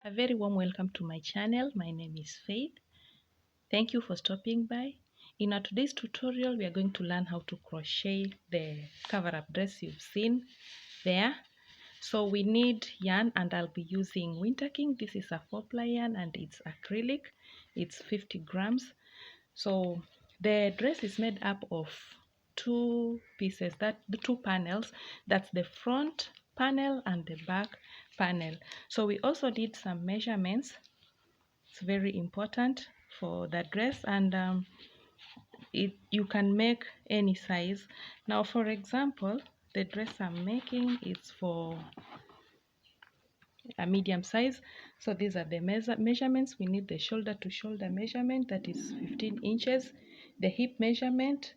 A very warm welcome to my channel. My name is Faith. Thank you for stopping by. In our today's tutorial, we are going to learn how to crochet the cover-up dress you've seen there. So we need yarn, and I'll be using Winter King. This is a 4-ply yarn and it's acrylic. It's 50 grams. So the dress is made up of two pieces, the two panels. That's the front panel and the back panel. So we also need some measurements. It's very important for the dress, and you can make any size. Now, for example, the dress I'm making is for a medium size. So these are the measurements. We need the shoulder to shoulder measurement, that is 15 inches, the hip measurement,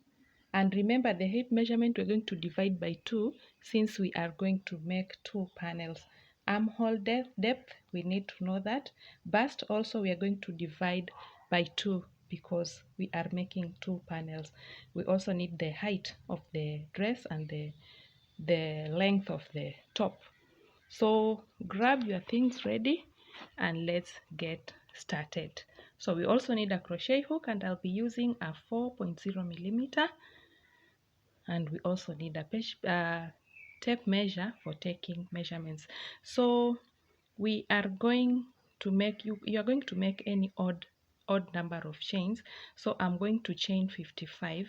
and remember the hip measurement we're going to divide by 2 since we are going to make 2 panels. Armhole depth, we need to know that. Bust also we are going to divide by 2 because we are making 2 panels. We also need the height of the dress and the length of the top. So grab your things ready and let's get started. So we also need a crochet hook, and I'll be using a 4.0 millimeter, and we also need a tape measure for taking measurements. So we are going to make you are going to make any odd number of chains. So I'm going to chain 55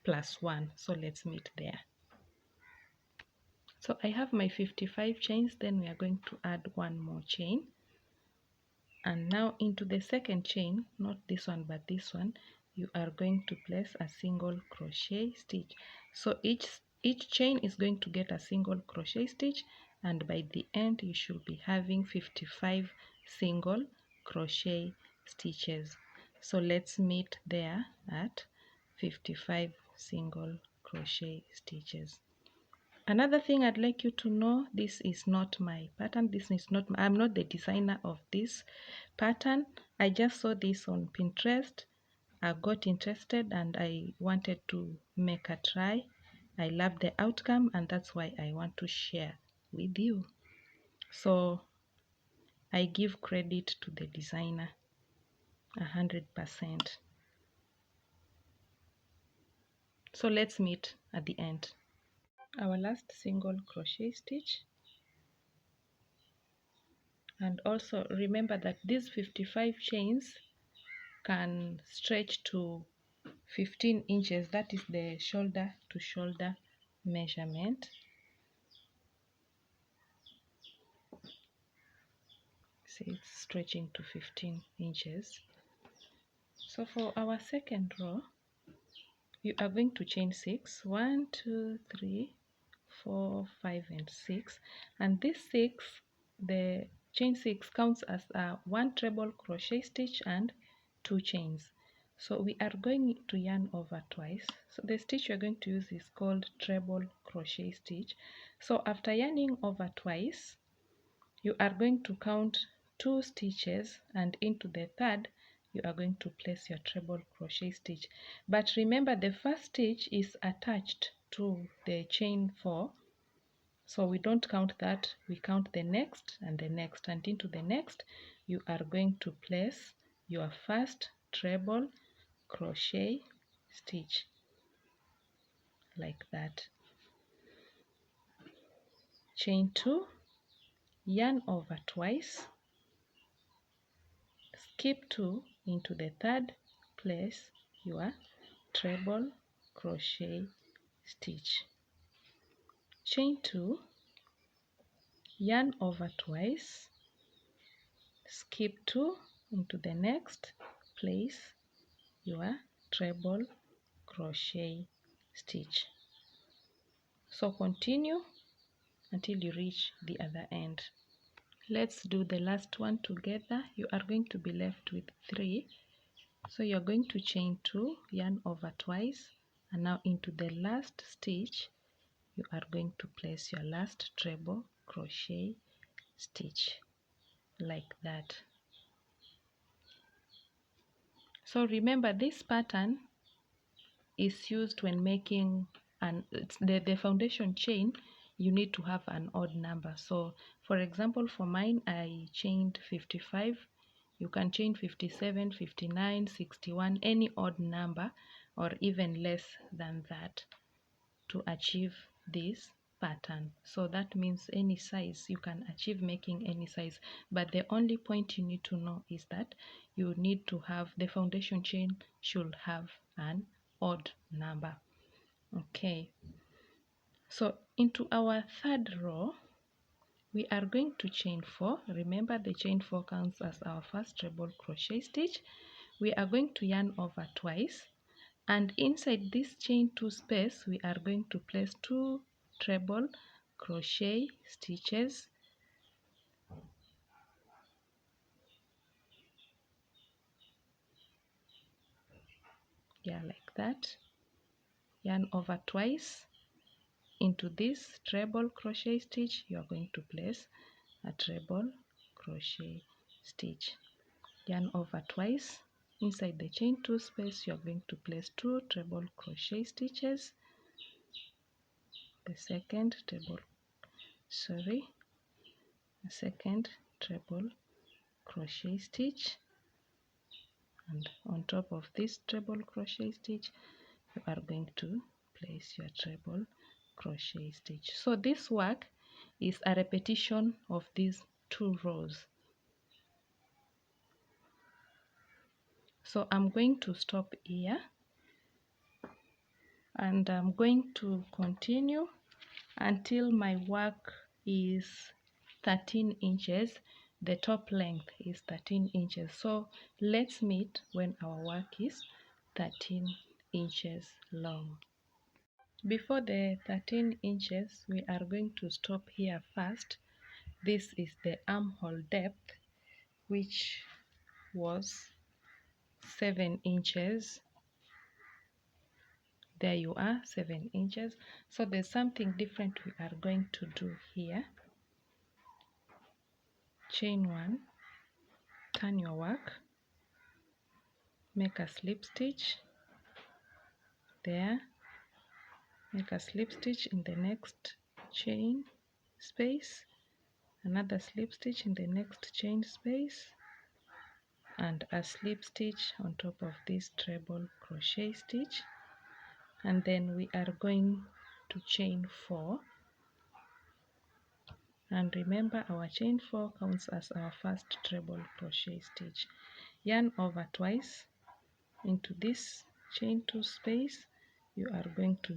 plus 1. So let's meet there. So I have my 55 chains, then we are going to add one more chain. And now into the second chain, not this one but this one, you are going to place a single crochet stitch. So each chain is going to get a single crochet stitch, and by the end you should be having 55 single crochet stitches. So let's meet there at 55 single crochet stitches. Another thing I'd like you to know, this is not my pattern. This is not, I'm not the designer of this pattern. I just saw this on Pinterest. I got interested and I wanted to make a try. I love the outcome, and that's why I want to share with you. So I give credit to the designer 100%. So let's meet at the end. Our last single crochet stitch. And also remember that these 55 chains can stretch to 15 inches. That is the shoulder to shoulder measurement. See, it's stretching to 15 inches. So for our second row, you are going to chain 6. 1, 2, 3, 4, 5, and 6. And this 6, the chain 6 counts as a 1 treble crochet stitch and 2 chains. So we are going to yarn over twice. So the stitch we're going to use is called treble crochet stitch. So after yarning over twice, you are going to count 2 stitches, and into the third you are going to place your treble crochet stitch. But remember, the first stitch is attached to the chain 4, so we don't count that. We count the next and the next, and into the next you are going to place your first treble crochet stitch like that. Chain 2, yarn over twice, skip 2, into the third place your treble crochet stitch. Chain 2, yarn over twice, skip 2, into the next place your treble crochet stitch. So continue until you reach the other end. Let's do the last one together. You are going to be left with 3. So you're going to chain 2, yarn over twice, and now into the last stitch you are going to place your last treble crochet stitch like that. So remember, this pattern is used when making the foundation chain. You need to have an odd number. So For example, for mine, I chained 55. You can chain 57, 59, 61, any odd number or even less than that to achieve this pattern. So that means any size, you can achieve making any size, but the only point you need to know is that you need to have the foundation chain should have an odd number. Okay, so into our third row we are going to chain 4. Remember, the chain 4 counts as our first treble crochet stitch. We are going to yarn over twice, and inside this chain 2 space we are going to place 2 treble crochet stitches. Yeah, like that. Yarn over twice. Into this treble crochet stitch you are going to place a treble crochet stitch. Yarn over twice. Inside the chain 2 space you are going to place 2 treble crochet stitches. The second treble crochet stitch, and on top of this treble crochet stitch you are going to place your treble crochet stitch. So this work is a repetition of these 2 rows. So I'm going to stop here and I'm going to continue until my work is 13 inches. The top length is 13 inches. So let's meet when our work is 13 inches long. Before the 13 inches, we are going to stop here first. This is the armhole depth, which was 7 inches. There you are, 7 inches. So there's something different we are going to do here. Chain 1, turn your work, make a slip stitch there, make a slip stitch in the next chain space, another slip stitch in the next chain space, and a slip stitch on top of this treble crochet stitch, and then we are going to chain 4. And remember, our chain 4 counts as our first treble crochet stitch. Yarn over twice. Into this chain 2 space you are going to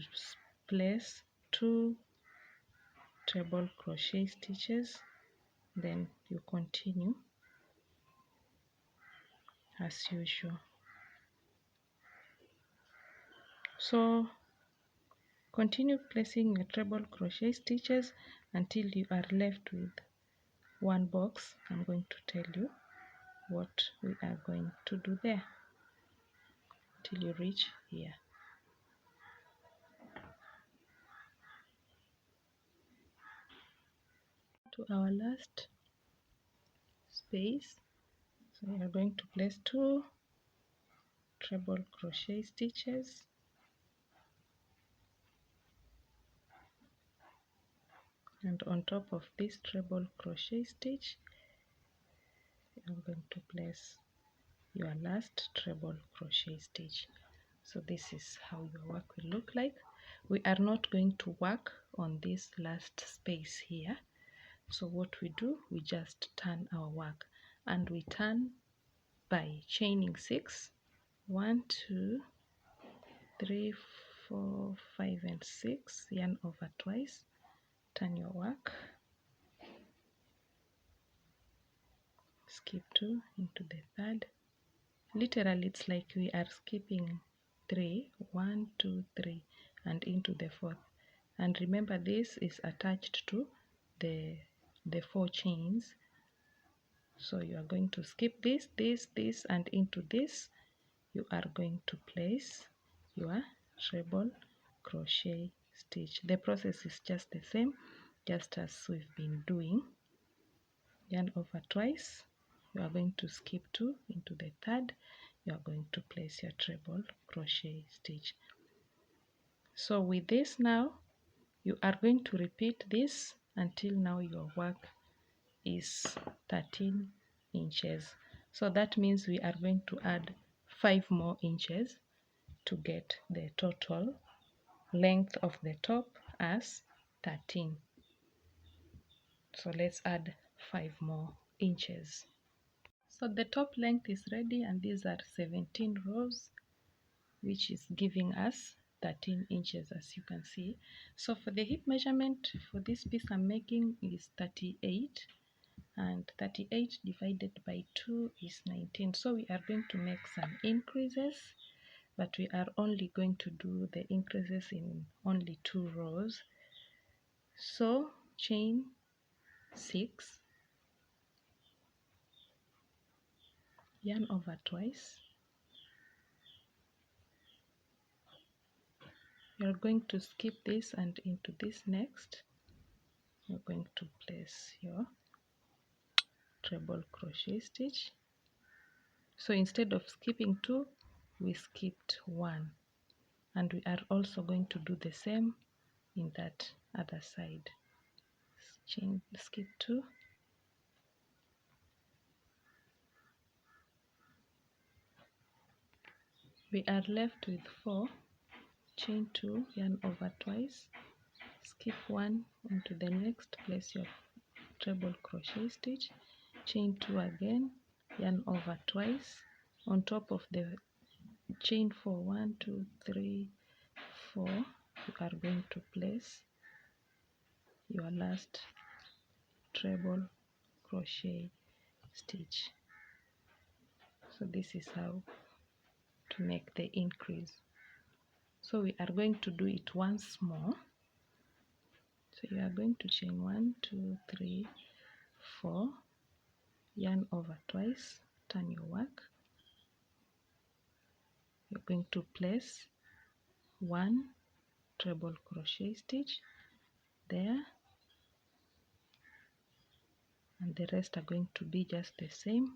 place 2 treble crochet stitches, then you continue as usual. So continue placing your treble crochet stitches until you are left with one box. I'm going to tell you what we are going to do there till you reach here. To our last space, so we are going to place 2 treble crochet stitches, and on top of this treble crochet stitch I'm going to place your last treble crochet stitch. So this is how your work will look like. We are not going to work on this last space here. So what we do, we just turn our work, and we turn by chaining 6. 1, 2, 3, 4, 5, and 6. Yarn over twice, turn your work, skip 2 into the third. Literally it's like we are skipping 3, 1, 2, 3, and into the fourth. And remember, this is attached to the 4 chains. So you are going to skip this, and into this you are going to place your treble crochet stitch. The process is just the same, just as we've been doing. Yarn over twice, you are going to skip 2 into the third, you are going to place your treble crochet stitch. So with this now, you are going to repeat this until now your work is 13 inches. So that means we are going to add 5 more inches to get the total length of the top as 13. So let's add 5 more inches. So the top length is ready, and these are 17 rows, which is giving us 13 inches, as you can see. So for the hip measurement for this piece I'm making is 38, and 38 divided by 2 is 19. So we are going to make some increases, but we are only going to do the increases in only 2 rows. So chain 6, yarn over twice. You're going to skip this, and into this next you're going to place your treble crochet stitch. So instead of skipping 2, we skipped 1, and we are also going to do the same in that other side. Chain, skip 2, we are left with 4. Chain 2, yarn over twice, skip 1 into the next, place your treble crochet stitch, chain 2 again, yarn over twice. On top of the chain 4, 1 2 3 4, you are going to place your last treble crochet stitch. So this is how to make the increase. So we are going to do it once more. So you are going to chain 1 2 3 4, yarn over twice, turn your work. You're going to place 1 treble crochet stitch there, and the rest are going to be just the same.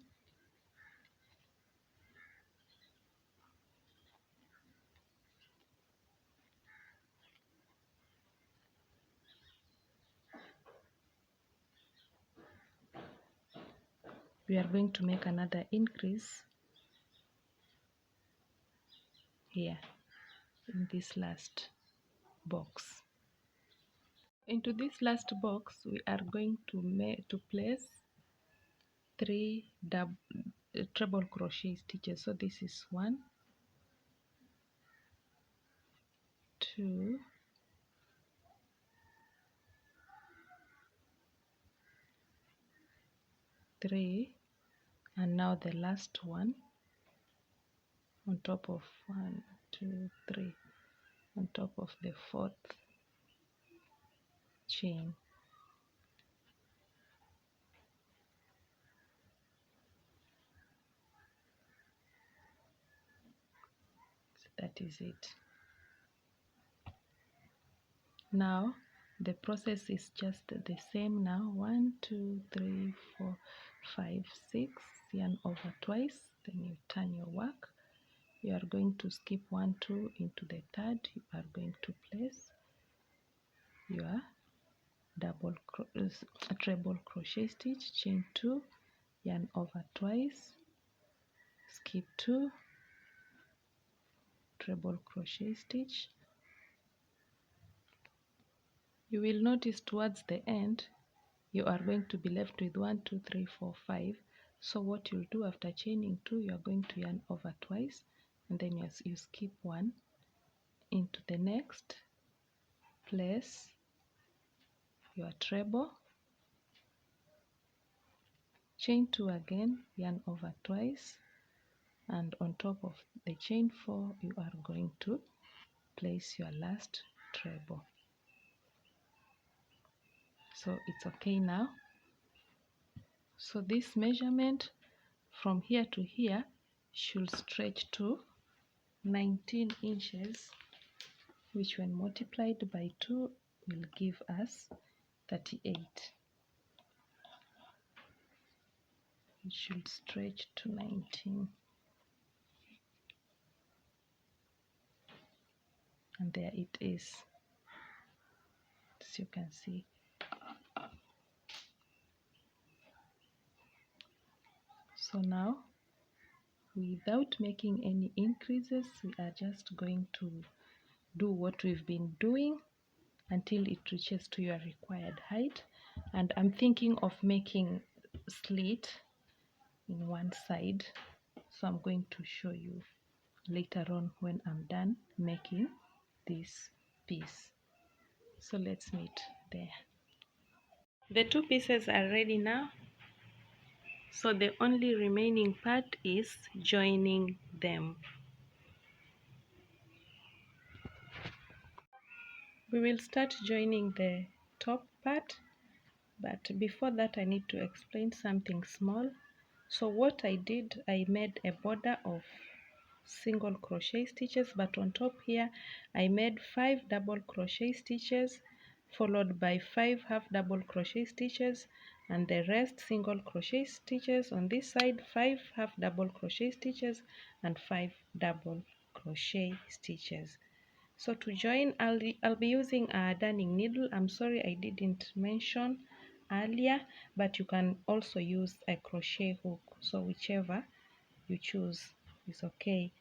We are going to make another increase here in this last box. Into this last box we are going to place 3 treble crochet stitches. So this is 1 2 3, and now the last one on top of 1 2 3, on top of the 4th chain. So that is it. Now the process is just the same. Now 1 2 3 4 5 6, yarn over twice, then you turn your work. You are going to skip 1 2 into the third. You are going to place your treble crochet stitch, chain 2, yarn over twice, skip 2, treble crochet stitch. You will notice towards the end you are going to be left with 1 2 3 4 5. So what you'll do after chaining 2, you are going to yarn over twice, and then you skip 1 into the next, place your treble, chain 2 again, yarn over twice, and on top of the chain 4 you are going to place your last treble. So it's okay now. So this measurement from here to here should stretch to 19 inches, which when multiplied by 2 will give us 38. It should stretch to 19. And there it is, as you can see. So now, without making any increases, we are just going to do what we've been doing until it reaches to your required height. And I'm thinking of making slit in one side, so I'm going to show you later on when I'm done making this piece. So let's meet there. The two pieces are ready now, so the only remaining part is joining them. We will start joining the top part, but before that I need to explain something small. So what I did, I made a border of single crochet stitches, but on top here I made 5 double crochet stitches followed by 5 half double crochet stitches, and the rest single crochet stitches. On this side, 5 half double crochet stitches and 5 double crochet stitches. So to join, I'll be using a darning needle. I'm sorry I didn't mention earlier, but you can also use a crochet hook, so whichever you choose is okay.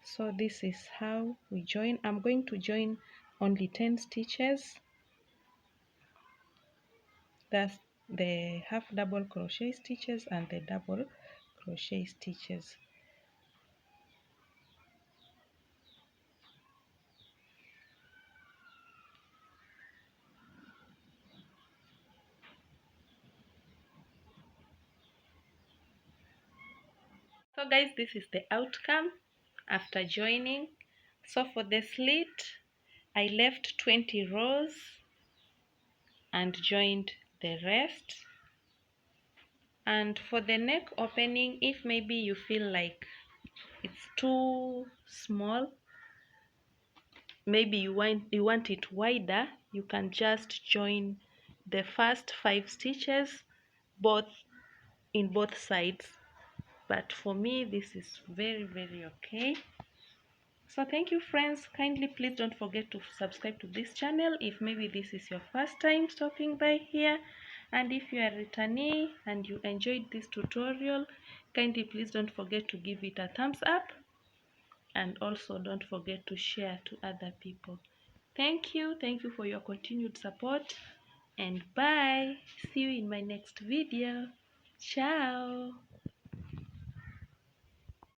So this is how we join. I'm going to join only 10 stitches. That's the half double crochet stitches and the double crochet stitches. So guys, this is the outcome after joining. So for the slit, I left 20 rows and joined the rest. And for the neck opening, if maybe you feel like it's too small, maybe you want it wider, you can just join the first 5 stitches in both sides. But for me, this is very okay. So thank you friends. Kindly please don't forget to subscribe to this channel if maybe this is your first time stopping by here, and if you are a returnee and you enjoyed this tutorial, kindly please don't forget to give it a thumbs up, and also don't forget to share to other people. Thank you for your continued support, and bye. See you in my next video. Ciao.